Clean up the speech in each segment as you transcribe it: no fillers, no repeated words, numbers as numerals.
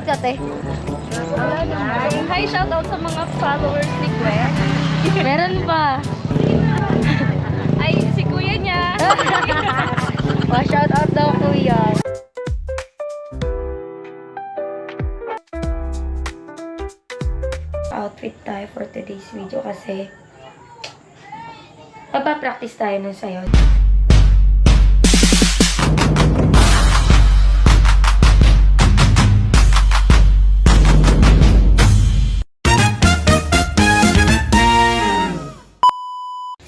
shoutout ka, te. Hi, shoutout sa mga followers ni Gwen. Meron pa. Ay, si kuya niya. Shoutout daw, kuya. Outfit tayo for today's video kasi magpa-practice tayo ng sayaw.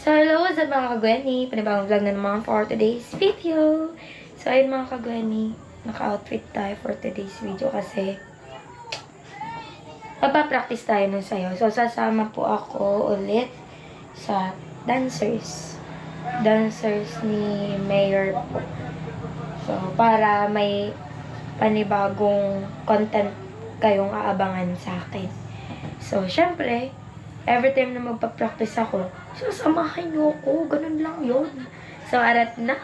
So, hello sa mga kagweni. Panibagong vlog na naman for today's video. So, ayun mga kagweni. Naka-outfit tayo for today's video kasi magpa-practice tayo ng sayaw. So, sasama po ako ulit sa dancers. Dancers ni Mayor po. So, para may panibagong content kayong aabangan sa akin. So, syempre, every time na magpa-practice ako, sasamahin niyo ako. Ganun lang yun. So, arat na.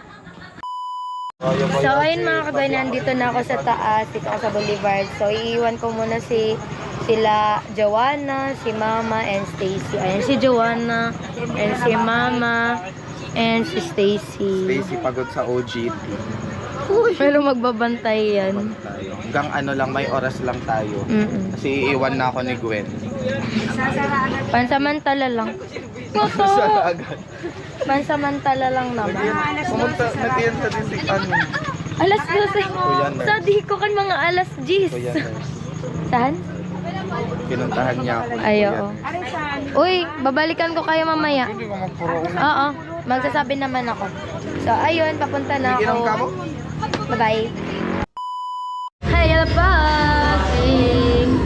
So, ayun mga kagawin, nandito na ako sa taas. Dito ako sa Boulevard. So, iiwan ko muna sila Joanna, si Mama, and Stacy. Ayan si Joanna, and si Mama, and si Stacy. Stacy pagod sa OGT. Pero magbabantay yan. Hanggang ano lang, may oras lang tayo. Kasi iiwan na ako ni Gwen. Pansamantala lang. Sa agad. Pansamantala lang naman. Nag-ienta din si ano. Alas 12. Kuya Nurse. Sa di ko kan mga alas 10. Kuya Nurse. Saan? Pinuntahan niya ako. Ay, oo. Uy, babalikan ko kayo mamaya. Hindi ko magpuro. Oo, magsasabi naman ako. So, ayun, papunta na Inom ka mo? ako. Bye-bye. Hi, alabasing!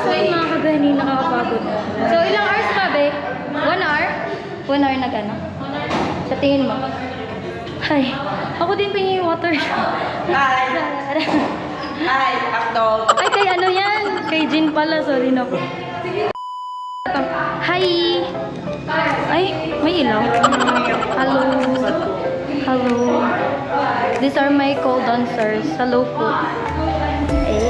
So, yun mga kagani, nakakapagod. So, ilang hours pa, be? 1 hour? 1 hour na gano'n? Sa tingin mo? Ay, ako din pingi yung water. Hi! Hi, Akdog! Ay, kay ano yan? Kay Jean pala, sorry na po. Hi! Ay, may ilaw. Hello. Hello. These are my co-dancers. Hello po. Hey.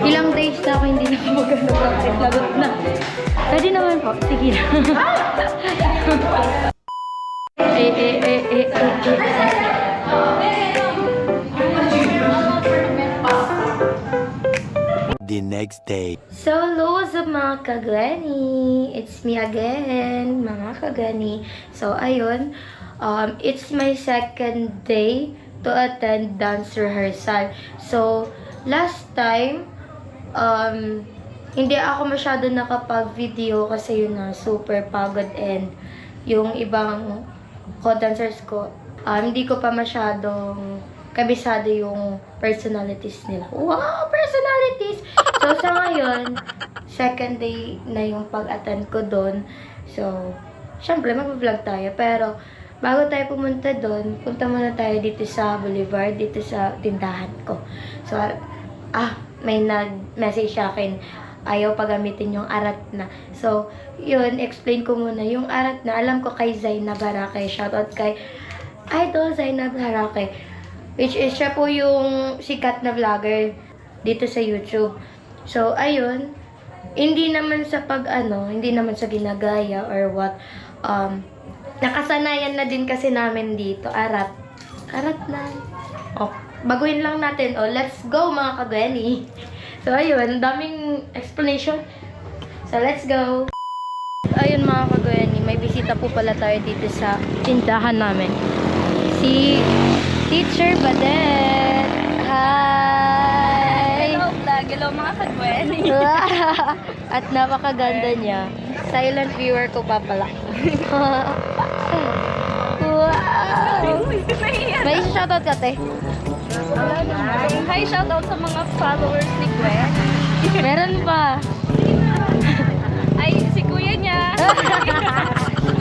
Ilang days na ako hindi na mag-practice. Lagot na. Pwede naman po. Sige na. The next day. So, hello sa mga kagani. It's me again, mga kagani. So, ayun. It's my second day to attend dance rehearsal. So, last time, hindi ako masyado nakapag-video kasi yun na super pagod and yung ibang co-dancers ko Hindi ko pa masyadong kabisado yung personalities nila. Wow, personalities! So, sa ngayon, second day na yung pag-attend ko doon. So, syempre, mag-vlog tayo. Pero, bago tayo pumunta doon, punta muna tayo dito sa Boulevard, dito sa tindahan ko. So, may nag-message sa akin, ayaw pagamitin yung arat na. So, yun, explain ko muna. Yung arat na, alam ko kay Zainab Harake. Shoutout kay Idol Zainab Harake. Which is, siya po yung sikat na vlogger dito sa YouTube. So, ayun. Hindi naman sa hindi naman sa ginagaya or what. Nakasanayan na din kasi namin dito. Arat na. Oh, baguhin lang natin. Oh, let's go mga kagweni. So, ayun. Daming explanation. So, let's go. Ayun mga kagweni. May bisita po pala tayo dito sa tindahan namin. Si Teacher Badet. Hi! Hello vlog, hello mga kagweni. At napakaganda niya. Silent viewer ko pa pala. Wow! May shoutout ka, te? Hi, shoutout sa mga followers ni Gwen. Meron pa. Ay, si kuya niya.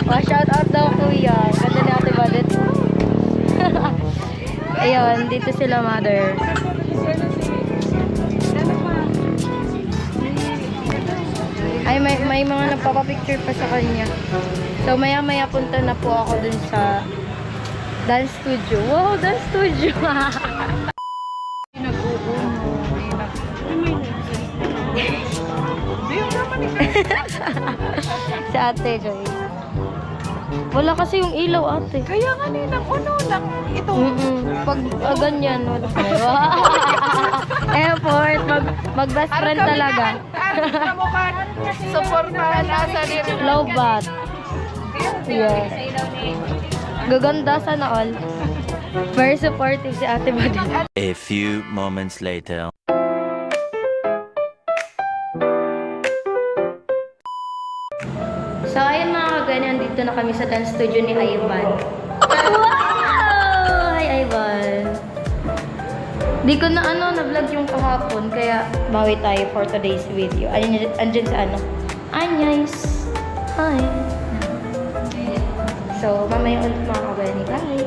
Shoutout daw, kuya. Ganda ni Ate Badet. Ayun, dito sila, mother. Ay, may mga nagpapapicture pa sa kanya. So, maya-maya punta na po ako dun sa dance studio. Wow, dance studio! Si Ate Joy. Wala kasi yung ilaw, ate. Kaya kanina puno lang ito. Pag ganyan, wala pa. Effort, mag-best friend talaga. Suportahan na sa rin. Low bat. Yes. Gaganda sana all. Very supportive si Ate Badet. A few moments later. So, ayun mga kaganyan, dito na kami sa dance studio ni Ivan. Wow! Hi, Ivan. Di ko na na-vlog yung kahapon, kaya bawi tayo for today's video. Andyan sa Anyes. Hi. So, mamaya ulit mga kaganyan. Bye!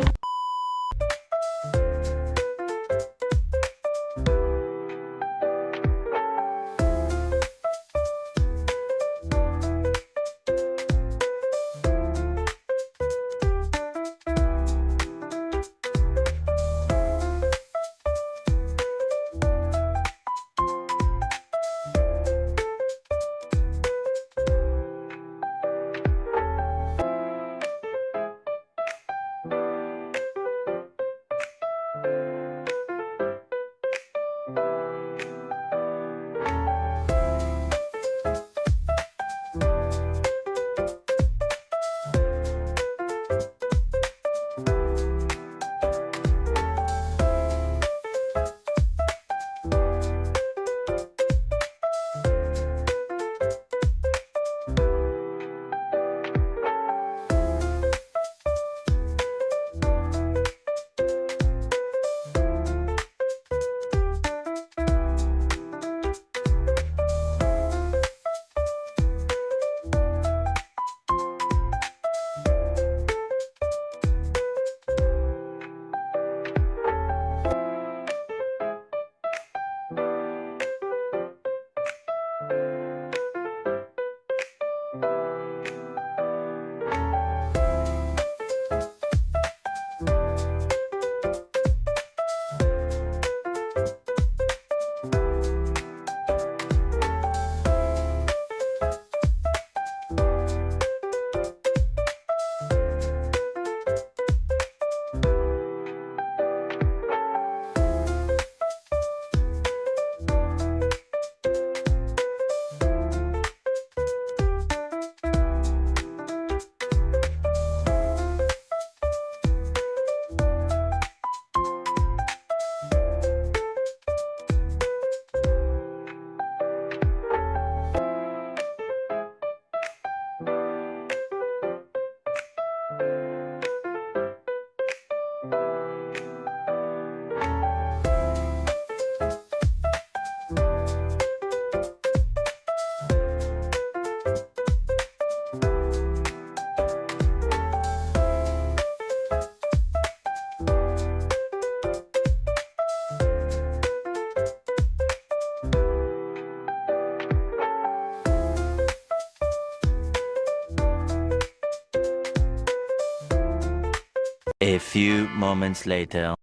A few moments later.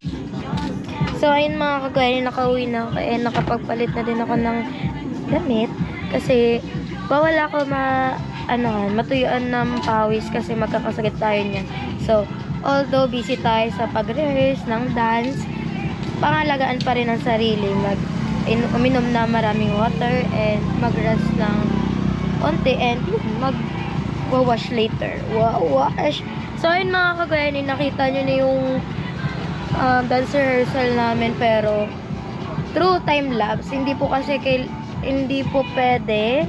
So, ayun mga kagaya, nakauwi na ako. Nakapagpalit na din ako ng damit. Kasi, bawal ako matuyuan ng pawis kasi magkakasakit tayo niyan. So, although busy tayo sa pag-rehearse ng dance, pangalagaan pa rin ang sarili. Uminom na maraming water and mag-rest ng onti and mag-wash later. Wash! So, ayun mga kagaya, nakita nyo na yung dance rehearsal namin pero through time-lapse. Hindi po kasi hindi po pwede.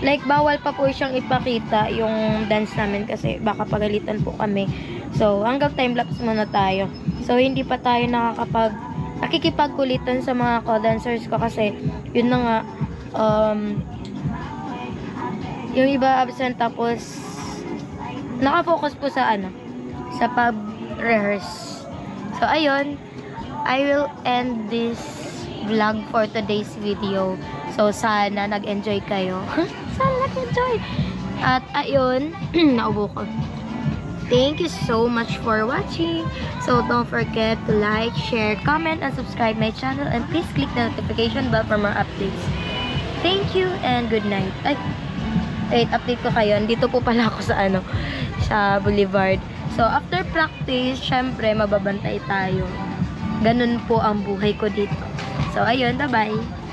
Like, bawal pa po siyang ipakita yung dance namin kasi baka pagalitan po kami. So, hanggang time-lapse muna tayo. So, hindi pa tayo nakikipagkulitan sa mga co-dancers ko kasi yun na nga, yung iba absent tapos nakafocus po sa sa pag-rehearse. So, ayun, I will end this vlog for today's video. So, sana nag-enjoy kayo. Sana nag-enjoy. At, ayun, naubo ko. Thank you so much for watching. So, don't forget to like, share, comment, and subscribe my channel. And please click the notification bell for more updates. Thank you and good night. Ay, wait, update ko kayo. Dito po pala ako sa Boulevard. So, after practice, syempre, mababantay tayo. Ganun po ang buhay ko dito. So, ayun, bye-bye.